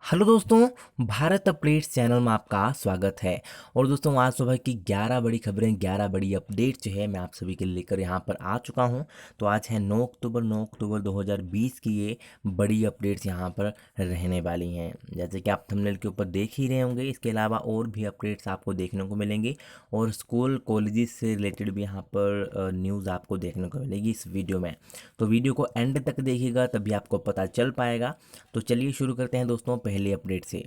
Hello दोस्तों, Bharat updates channel में आपका स्वागत है। और दोस्तों, आज सुबह की 11 बड़ी खबरें, 11 बड़ी अपडेट जो है मैं आप सभी के लिए लेकर यहाँ पर आ चुका हूँ। तो आज है 9 अक्टूबर 2020 की ये बड़ी अपडेट्स यहाँ पर रहने वाली हैं। जैसे कि आप थंबनेल के ऊपर देख ही रहे होंगे, इसके अलावा और भी अपडेट्स आपको देखने को मिलेंगी और स्कूल कॉलेजेस से रिलेटेड भी यहाँ पर न्यूज़ आपको देखने को मिलेगी इस वीडियो में। तो वीडियो को एंड तक देखिएगा, तभी आपको पता चल पाएगा। तो चलिए शुरू करते हैं दोस्तों पहली अपडेट से।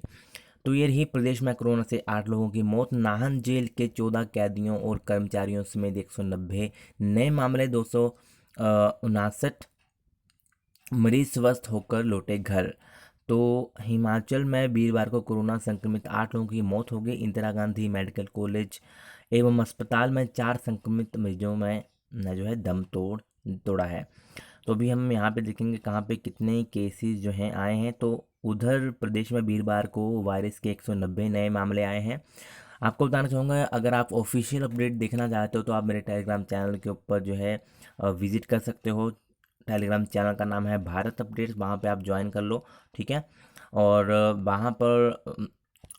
तो ये रही प्रदेश में कोरोना से 8 लोगों की मौत। नाहन जेल के 14 कैदियों और कर्मचारियों समेत 190 नए मामले, 259 मरीज स्वस्थ होकर लौटे घर। तो हिमाचल में वीरवार को कोरोना संक्रमित 8 लोगों की मौत हो गई। इंदिरा गांधी मेडिकल कॉलेज एवं अस्पताल में 4 संक्रमित मरीजों में जो है दम तोड़ा है। तो अभी हम यहाँ पे देखेंगे कहाँ पे कितने केसेस जो हैं आए हैं। तो उधर प्रदेश में वीरवार को वायरस के 190 नए मामले आए हैं। आपको बताना चाहूँगा, अगर आप ऑफिशियल अपडेट देखना चाहते हो तो आप मेरे टेलीग्राम चैनल के ऊपर जो है विजिट कर सकते हो। टेलीग्राम चैनल का नाम है भारत अपडेट्स, वहाँ पे आप ज्वाइन कर लो, ठीक है। और वहाँ पर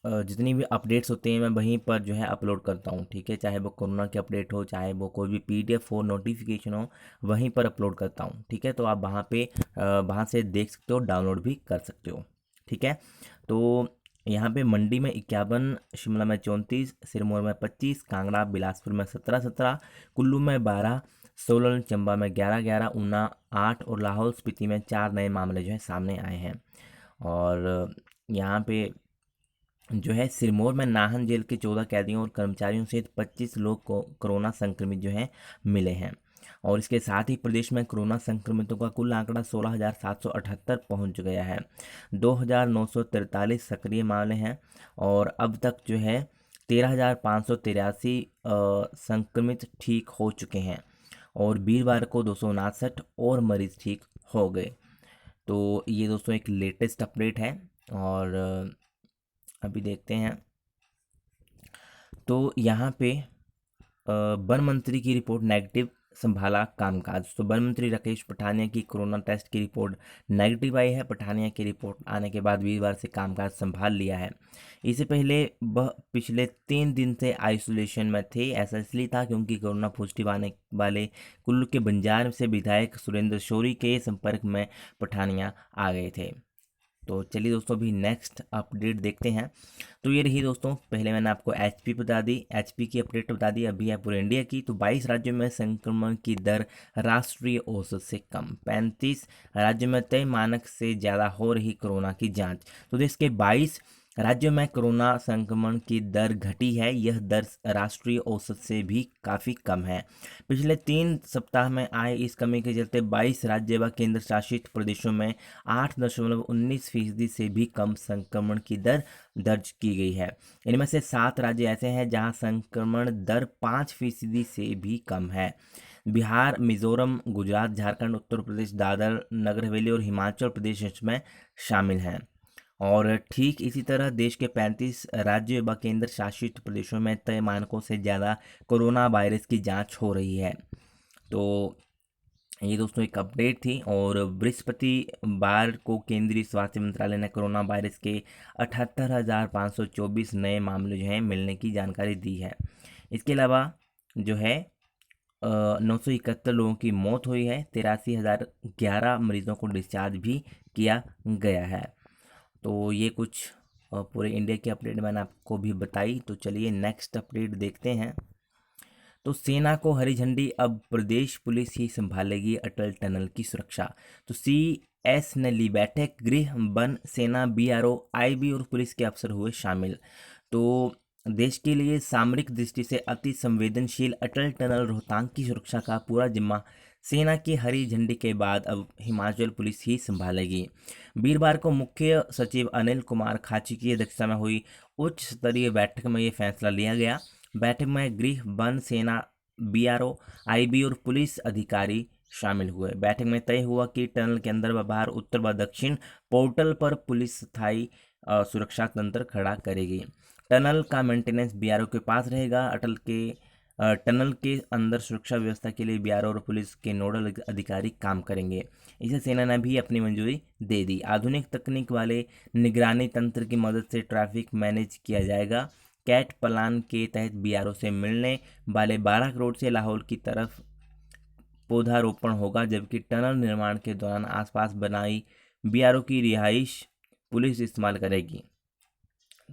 जितनी भी अपडेट्स होती हैं मैं वहीं पर जो है अपलोड करता हूँ, ठीक है। चाहे वो कोरोना की अपडेट हो, चाहे वो कोई भी पीडीएफ हो, नोटिफिकेशन हो, वहीं पर अपलोड करता हूँ, ठीक है। तो आप वहाँ पे वहाँ से देख सकते हो, डाउनलोड भी कर सकते हो, ठीक है। तो यहाँ पे मंडी में 51, शिमला में 34, सिरमौर में 25, कांगड़ा बिलासपुर में 17, कुल्लू में 12, सोलन चंबा में 11, ऊना 8 और लाहौल स्पीति में 4 नए मामले जो है सामने आए हैं। और यहाँ पे जो है सिरमौर में नाहन जेल के 14 कैदियों और कर्मचारियों सहित 25 लोग को कोरोना संक्रमित जो है मिले हैं। और इसके साथ ही प्रदेश में कोरोना संक्रमितों का कुल आंकड़ा 16,778 पहुंच गया है। 2,943 सक्रिय मामले हैं और अब तक जो है 13,583 संक्रमित ठीक हो चुके हैं। और वीरवार को 259 और मरीज ठीक हो गए। तो ये दोस्तों एक लेटेस्ट अपडेट है। और अभी देखते हैं। तो यहाँ पे वन मंत्री की रिपोर्ट नेगेटिव, संभाला कामकाज। तो वन मंत्री राकेश पठानिया की कोरोना टेस्ट की रिपोर्ट नेगेटिव आई है। पठानिया की रिपोर्ट आने के बाद वीरवार से कामकाज संभाल लिया है। इससे पहले वह पिछले 3 दिन से आइसोलेशन में थे। ऐसा इसलिए था क्योंकि कोरोना पॉजिटिव आने वाले कुल्लू के बंजार से विधायक सुरेंद्र शौरी के संपर्क में पठानिया आ गए थे। तो चलिए दोस्तों अभी नेक्स्ट अपडेट देखते हैं। तो ये रही दोस्तों, पहले मैंने आपको एचपी बता दी, एचपी की अपडेट बता दी। अभी है पूरे इंडिया की। तो 22 राज्यों में संक्रमण की दर राष्ट्रीय औसत से कम। 35 राज्यों में तय मानक से ज़्यादा हो रही कोरोना की जांच। तो देश के 22 राज्यों में कोरोना संक्रमण की दर घटी है। यह दर राष्ट्रीय औसत से भी काफ़ी कम है। पिछले 3 सप्ताह में आए इस कमी के चलते 22 राज्य व केंद्र शासित प्रदेशों में 8.19% से भी कम संक्रमण की दर दर्ज की गई है। इनमें से 7 राज्य ऐसे हैं जहां संक्रमण दर 5% से भी कम है। बिहार, मिजोरम, गुजरात, झारखंड, उत्तर प्रदेश, दादर नगर हवेली और हिमाचल प्रदेश इसमें शामिल हैं। और ठीक इसी तरह देश के 35 राज्य व केंद्र शासित प्रदेशों में तय मानकों से ज़्यादा कोरोना वायरस की जांच हो रही है। तो ये दोस्तों एक अपडेट थी। और बृहस्पतिवार को केंद्रीय स्वास्थ्य मंत्रालय ने कोरोना वायरस के 78,524 नए मामले जो हैं मिलने की जानकारी दी है। इसके अलावा जो है 971 लोगों की मौत हुई है। 83,011 मरीजों को डिस्चार्ज भी किया गया है। तो ये कुछ पूरे इंडिया की अपडेट मैंने आपको भी बताई। तो चलिए नेक्स्ट अपडेट देखते हैं। तो सेना को हरी झंडी, अब प्रदेश पुलिस ही संभालेगी अटल टनल की सुरक्षा। तो सीएस ने ली बैठक, गृह, वन, सेना, बीआरओ, आईबी और पुलिस के अफसर हुए शामिल। तो देश के लिए सामरिक दृष्टि से अति संवेदनशील अटल टनल रोहतांग की सुरक्षा का पूरा जिम्मा सेना की हरी झंडी के बाद अब हिमाचल पुलिस ही संभालेगी। वीरवार को मुख्य सचिव अनिल कुमार खाची की अध्यक्षता में हुई उच्च स्तरीय बैठक में ये फैसला लिया गया। बैठक में गृह, वन, सेना, बीआरओ, आईबी और पुलिस अधिकारी शामिल हुए। बैठक में तय हुआ कि टनल के अंदर व बाहर, उत्तर व दक्षिण पोर्टल पर पुलिस स्थायी सुरक्षा तंत्र खड़ा करेगी। टनल का मेंटेनेंस बीआरओ के पास रहेगा। टनल के अंदर सुरक्षा व्यवस्था के लिए बीआरओ और पुलिस के नोडल अधिकारी काम करेंगे। इसे सेना ने भी अपनी मंजूरी दे दी। आधुनिक तकनीक वाले निगरानी तंत्र की मदद से ट्रैफिक मैनेज किया जाएगा। कैट प्लान के तहत बीआरओ से मिलने वाले 12 करोड़ से लाहौल की तरफ पौधारोपण होगा, जबकि टनल निर्माण के दौरान आसपास बनाई बीआरओ की रिहाइश पुलिस इस्तेमाल करेगी।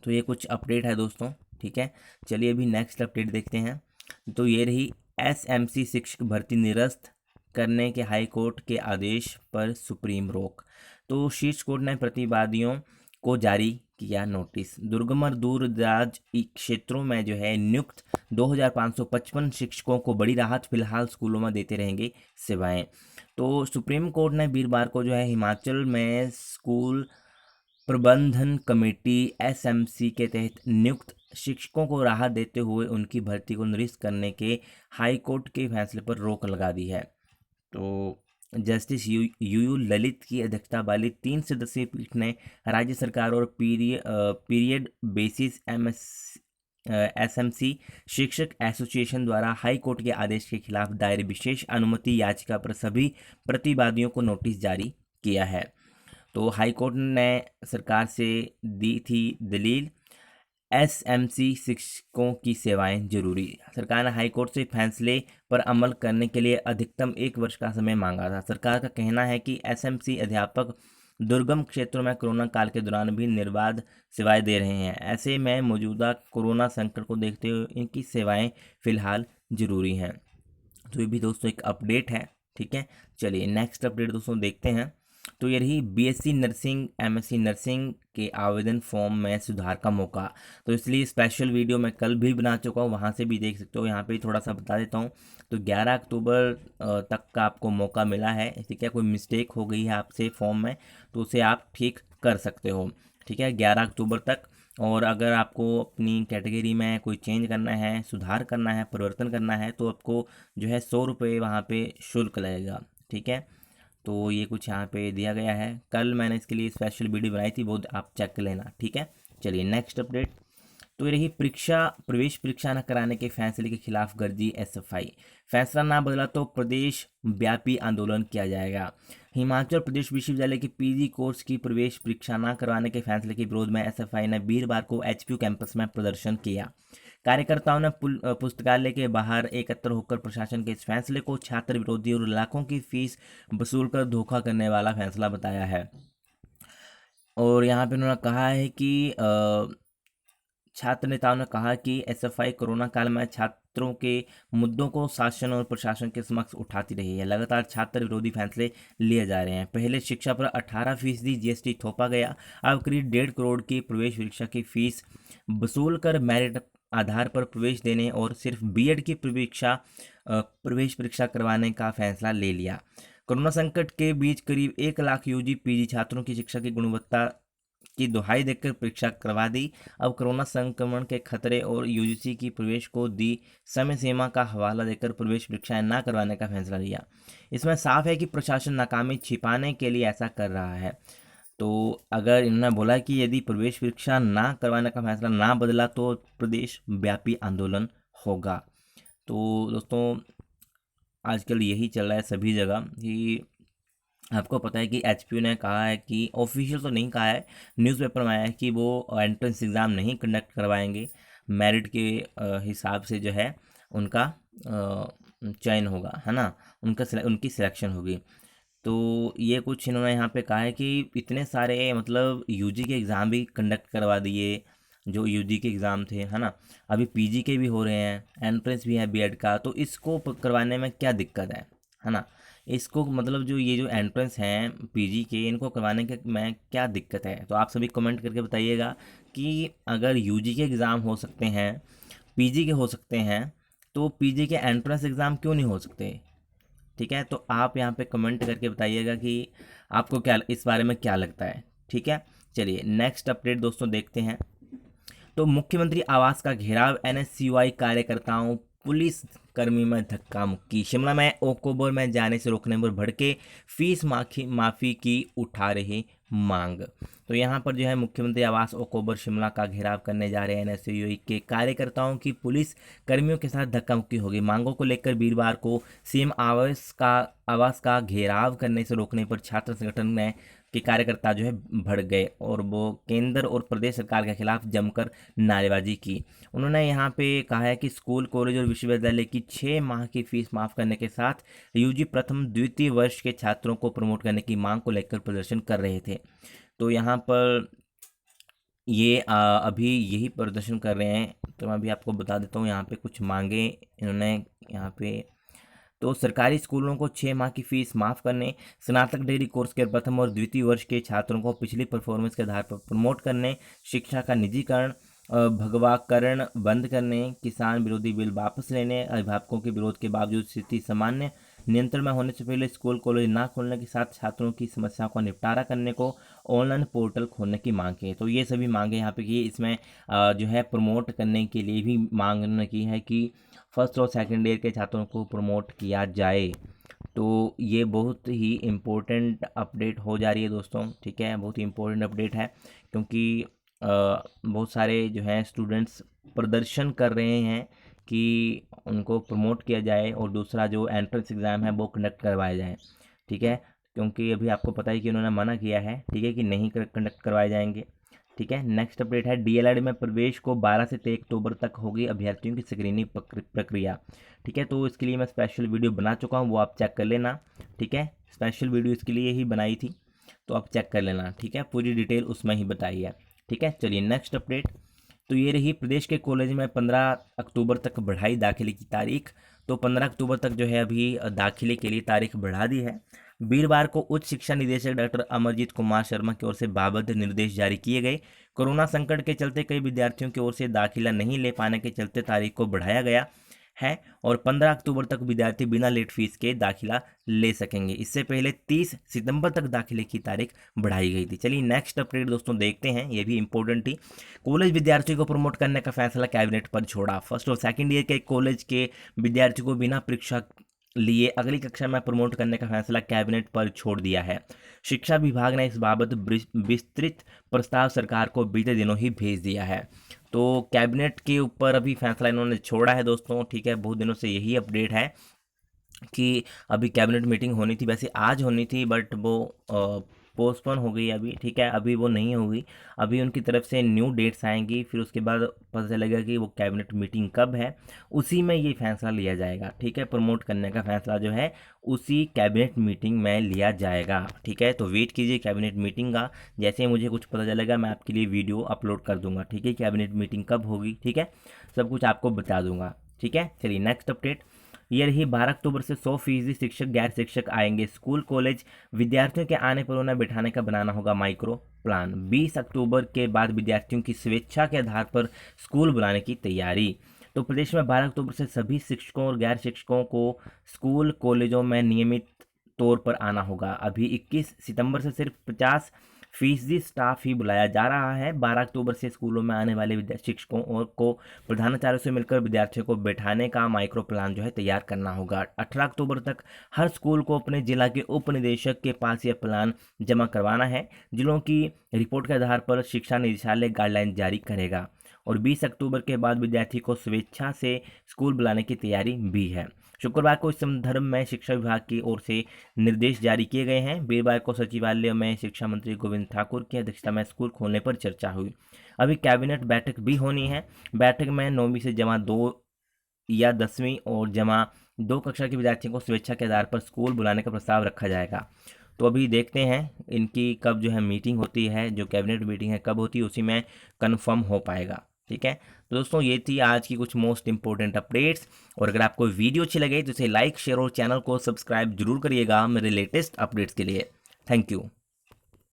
तो ये कुछ अपडेट है दोस्तों, ठीक है। चलिए अभी नेक्स्ट अपडेट देखते हैं। तो ये रही एसएमसी शिक्षक भर्ती निरस्त करने के हाई कोर्ट के आदेश पर सुप्रीम रोक। तो शीर्ष कोर्ट ने प्रतिवादियों को जारी किया नोटिस। दुर्गम और दूर दराज क्षेत्रों में जो है नियुक्त 2555 शिक्षकों को बड़ी राहत, फिलहाल स्कूलों में देते रहेंगे सेवाएं। तो सुप्रीम कोर्ट ने वीरवार को जो है हिमाचल में स्कूल प्रबंधन कमेटी एसएमसी के तहत नियुक्त शिक्षकों को राहत देते हुए उनकी भर्ती को निरस्त करने के हाई कोर्ट के फैसले पर रोक लगा दी है। तो जस्टिस यूयू ललित की अध्यक्षता वाली 3 सदस्यीय पीठ ने राज्य सरकार और पीरियड बेसिस एसएमसी शिक्षक एसोसिएशन द्वारा हाई कोर्ट के आदेश के खिलाफ दायर विशेष अनुमति याचिका पर सभी प्रतिवादियों को नोटिस जारी किया है। तो हाई कोर्ट ने सरकार से दी थी दलील, एसएमसी शिक्षकों की सेवाएं जरूरी। सरकार ने हाई कोर्ट से फैसले पर अमल करने के लिए अधिकतम 1 वर्ष का समय मांगा था। सरकार का कहना है कि एसएमसी अध्यापक दुर्गम क्षेत्रों में कोरोना काल के दौरान भी निर्बाध सेवाएं दे रहे हैं। ऐसे में मौजूदा कोरोना संकट को देखते हुए इनकी सेवाएं फिलहाल जरूरी हैं। तो ये भी दोस्तों एक अपडेट है, ठीक है। चलिए नेक्स्ट अपडेट दोस्तों देखते हैं। तो ये रही बीएससी नर्सिंग एमएससी नर्सिंग के आवेदन फॉर्म में सुधार का मौका। तो इसलिए स्पेशल वीडियो मैं कल भी बना चुका हूँ, वहाँ से भी देख सकते हो। यहाँ पे थोड़ा सा बता देता हूँ। तो 11 अक्टूबर तक का आपको मौका मिला है। ठीक है, कोई मिस्टेक हो गई है आपसे फॉर्म में तो उसे आप ठीक कर सकते हो, ठीक है, 11 अक्टूबर तक। और अगर आपको अपनी कैटेगरी में कोई चेंज करना है, सुधार करना है, परिवर्तन करना है तो आपको जो है 100 रुपये वहाँ पे शुल्क लगेगा, ठीक है। तो ये कुछ यहाँ पे दिया गया है। कल मैंने इसके लिए स्पेशल वीडियो बनाई थी, वो आप चेक कर लेना, ठीक है। चलिए नेक्स्ट अपडेट। तो ये रही प्रवेश परीक्षा न कराने के फैसले के खिलाफ गरजी एसएफआई। फैसला ना बदला तो प्रदेश व्यापी आंदोलन किया जाएगा। हिमाचल प्रदेश विश्वविद्यालय के पीजी कोर्स की प्रवेश परीक्षा न करवाने के फैसले के विरोध में एसएफआई ने वीरवार को एचपीयू कैंपस में प्रदर्शन किया। कार्यकर्ताओं ने पुस्तकालय के बाहर एकत्र होकर प्रशासन के इस फैसले को छात्र विरोधी और लाखों की फीस वसूल कर धोखा करने वाला फैसला बताया है। और यहाँ पे उन्होंने कहा है कि छात्र नेताओं ने कहा कि एसएफआई कोरोना काल में छात्रों के मुद्दों को शासन और प्रशासन के समक्ष उठाती रही है। लगातार छात्र विरोधी फैसले लिए जा रहे हैं। पहले शिक्षा पर 18% जीएसटी थोपा गया, अब करीब 1.5 करोड़ की प्रवेश परीक्षा की फीस वसूल कर मेरिट आधार पर प्रवेश देने और सिर्फ बीएड की प्रवेश परीक्षा करवाने का फैसला ले लिया। कोरोना संकट के बीच करीब 1 लाख यूजी पीजी छात्रों की शिक्षा की गुणवत्ता की दुहाई देकर परीक्षा करवा दी। अब कोरोना संक्रमण के खतरे और यूजीसी की प्रवेश को दी समय सीमा का हवाला देकर प्रवेश परीक्षाएं न करवाने का फैसला लिया। इसमें साफ है कि प्रशासन नाकामी छिपाने के लिए ऐसा कर रहा है। तो अगर इन्होंने बोला कि यदि प्रवेश परीक्षा ना करवाने का फैसला ना बदला तो प्रदेश व्यापी आंदोलन होगा। तो दोस्तों आजकल यही चल रहा है सभी जगह कि आपको पता है कि एचपीयू ने कहा है कि ऑफिशियल तो नहीं कहा है, न्यूज़पेपर में आया है कि वो एंट्रेंस एग्ज़ाम नहीं कंडक्ट करवाएंगे। मेरिट के हिसाब से जो है उनका चयन होगा, है ना, उनकी सिलेक्शन होगी। तो ये कुछ इन्होंने यहाँ पे कहा है कि इतने सारे मतलब यूजी के एग्ज़ाम भी कंडक्ट करवा दिए, जो यूजी के एग्ज़ाम थे, है ना, अभी पीजी के भी हो रहे हैं, एंट्रेंस भी है बीएड का, तो इसको करवाने में क्या दिक्कत है ना। इसको मतलब जो ये जो एंट्रेंस हैं पीजी के, इनको करवाने के में क्या दिक्कत है। तो आप सभी कमेंट करके बताइएगा कि अगर यूजी के एग्ज़ाम हो सकते हैं, पीजी के हो सकते हैं, तो पीजी के एंट्रेंस एग्ज़ाम क्यों नहीं हो सकते, ठीक है। तो आप यहाँ पे कमेंट करके बताइएगा कि आपको क्या इस बारे में क्या लगता है, ठीक है। चलिए नेक्स्ट अपडेट दोस्तों देखते हैं। तो मुख्यमंत्री आवास का घेराव, एनएसयूआई कार्यकर्ताओं पुलिस कर्मी में धक्का मुक्की। शिमला में ओक ओवर में जाने से रोकने पर भड़के फीस माफी की उठा रहे मांग। तो यहाँ पर जो है मुख्यमंत्री आवास ओक ओवर शिमला का घेराव करने जा रहे हैं एनएसयूई के कार्यकर्ताओं की पुलिस कर्मियों के साथ धक्का मुक्की होगी। मांगों को लेकर वीरवार को सीएम आवास का घेराव करने से रोकने पर छात्र संगठन के कार्यकर्ता जो है भड़क गए और वो केंद्र और प्रदेश सरकार के खिलाफ जमकर नारेबाजी की। उन्होंने यहाँ पे कहा है कि स्कूल, कॉलेज और विश्वविद्यालय की 6 माह की फीस माफ़ करने के साथ यूजी प्रथम द्वितीय वर्ष के छात्रों को प्रमोट करने की मांग को लेकर प्रदर्शन कर रहे थे। तो यहाँ पर ये अभी यही प्रदर्शन कर रहे हैं। तो मैं अभी आपको बता देता हूँ यहाँ पे कुछ मांगे इन्होंने यहाँ पे। तो सरकारी स्कूलों को 6 माह की फीस माफ़ करने, स्नातक डिग्री कोर्स के प्रथम और द्वितीय वर्ष के छात्रों को पिछली परफॉर्मेंस के आधार पर प्रमोट करने, शिक्षा का निजीकरण भगवाकरण बंद करने, किसान विरोधी बिल वापस लेने, अभिभावकों के विरोध के बावजूद स्थिति सामान्य नियंत्रण में होने से पहले स्कूल कॉलेज न खोलने के साथ छात्रों की समस्याओं का निपटारा करने को ऑनलाइन पोर्टल खोलने की मांग की है। तो ये सभी मांगे यहाँ पे की। इसमें जो है प्रमोट करने के लिए भी मांग उन्होंने की है कि फर्स्ट और सेकेंड ईयर के छात्रों को प्रमोट किया जाए। तो ये बहुत ही इम्पोर्टेंट अपडेट हो जा रही है दोस्तों, ठीक है, बहुत ही इम्पोर्टेंट अपडेट है क्योंकि बहुत सारे जो हैं स्टूडेंट्स प्रदर्शन कर रहे हैं कि उनको प्रमोट किया जाए और दूसरा जो एंट्रेंस एग्ज़ाम है वो कंडक्ट करवाया जाए, ठीक है, क्योंकि अभी आपको पता है कि उन्होंने मना किया है, ठीक है, कि नहीं कंडक्ट करवाए जाएंगे, ठीक है। नेक्स्ट अपडेट है डीएलएड में प्रवेश को 12 से 23 अक्टूबर तक होगी अभ्यर्थियों की स्क्रीनिंग प्रक्रिया, ठीक है। तो इसके लिए मैं स्पेशल वीडियो बना चुका हूँ, वो आप चेक कर लेना, ठीक है। स्पेशल वीडियो इसके लिए ही बनाई थी, तो आप चेक कर लेना, ठीक है, पूरी डिटेल उसमें ही बताई है, ठीक है। चलिए नेक्स्ट अपडेट। तो ये रही प्रदेश के कॉलेज में 15 अक्टूबर तक बढ़ाई दाखिले की तारीख। तो 15 अक्टूबर तक जो है अभी दाखिले के लिए तारीख बढ़ा दी है। वीरवार को उच्च शिक्षा निदेशक डॉक्टर अमरजीत कुमार शर्मा की ओर से बाबत निर्देश जारी किए गए। कोरोना संकट के चलते कई विद्यार्थियों की ओर से दाखिला नहीं ले पाने के चलते तारीख को बढ़ाया गया है और 15 अक्टूबर तक विद्यार्थी बिना लेट फीस के दाखिला ले सकेंगे। इससे पहले 30 सितंबर तक दाखिले की तारीख बढ़ाई गई थी। चलिए नेक्स्ट अपडेट दोस्तों देखते हैं, ये भी इंपॉर्टेंट थी। कॉलेज विद्यार्थियों को प्रमोट करने का फैसला कैबिनेट पर छोड़ा। फर्स्ट और सेकंड ईयर के कॉलेज के विद्यार्थियों को बिना परीक्षा लिए अगली कक्षा में प्रमोट करने का फैसला कैबिनेट पर छोड़ दिया है। शिक्षा विभाग ने इस बाबत विस्तृत प्रस्ताव सरकार को बीते दिनों ही भेज दिया है। तो कैबिनेट के ऊपर अभी फैसला इन्होंने छोड़ा है दोस्तों, ठीक है। बहुत दिनों से यही अपडेट है कि अभी कैबिनेट मीटिंग होनी थी, वैसे आज होनी थी बट वो पोस्टपोन हो गई अभी, ठीक है, अभी वो नहीं होगी। अभी उनकी तरफ से न्यू डेट्स आएंगी, फिर उसके बाद पता चलेगा कि वो कैबिनेट मीटिंग कब है, उसी में ये फैसला लिया जाएगा, ठीक है। प्रमोट करने का फैसला जो है उसी कैबिनेट मीटिंग में लिया जाएगा, ठीक है। तो वेट कीजिए कैबिनेट मीटिंग का, जैसे ही मुझे कुछ पता चलेगा मैं आपके लिए वीडियो अपलोड कर दूंगा, ठीक है। कैबिनेट मीटिंग कब होगी, ठीक है, सब कुछ आपको बता दूंगा, ठीक है। चलिए नेक्स्ट अपडेट। ये रही 12 अक्टूबर से 100% शिक्षक गैर शिक्षक आएंगे स्कूल कॉलेज। विद्यार्थियों के आने पर उन्हें बिठाने का बनाना होगा माइक्रो प्लान। 20 अक्टूबर के बाद विद्यार्थियों की स्वेच्छा के आधार पर स्कूल बुलाने की तैयारी। तो प्रदेश में 12 अक्टूबर से सभी शिक्षकों और गैर शिक्षकों को स्कूल कॉलेजों में नियमित तौर पर आना होगा। अभी 21 सितंबर से सिर्फ 50% स्टाफ ही बुलाया जा रहा है। 12 अक्टूबर से स्कूलों में आने वाले शिक्षकों और को प्रधानाचार्यों से मिलकर विद्यार्थियों को बैठाने का माइक्रो प्लान जो है तैयार करना होगा। 18 अक्टूबर तक हर स्कूल को अपने जिला के उप निदेशक के पास यह प्लान जमा करवाना है। जिलों की रिपोर्ट के आधार पर शिक्षा निदेशालय गाइडलाइन जारी करेगा और 20 अक्टूबर के बाद विद्यार्थी को स्वेच्छा से स्कूल बुलाने की तैयारी भी है। शुक्रवार को इस संदर्भ में शिक्षा विभाग की ओर से निर्देश जारी किए गए हैं। वीरवार को सचिवालय में शिक्षा मंत्री गोविंद ठाकुर की अध्यक्षता में स्कूल खोलने पर चर्चा हुई। अभी कैबिनेट बैठक भी होनी है। बैठक में 9वीं से जमा 2 या 10वीं और जमा 2 कक्षा के विद्यार्थियों को स्वेच्छा के आधार पर स्कूल बुलाने का प्रस्ताव रखा जाएगा। तो अभी देखते हैं इनकी कब जो है मीटिंग होती है, जो कैबिनेट मीटिंग है कब होती है, उसी में कन्फर्म हो पाएगा, ठीक है। तो दोस्तों ये थी आज की कुछ मोस्ट इंपॉर्टेंट अपडेट्स, और अगर आपको वीडियो अच्छी लगे तो इसे लाइक, शेयर और चैनल को सब्सक्राइब जरूर करिएगा मेरे लेटेस्ट अपडेट्स के लिए। Thank you.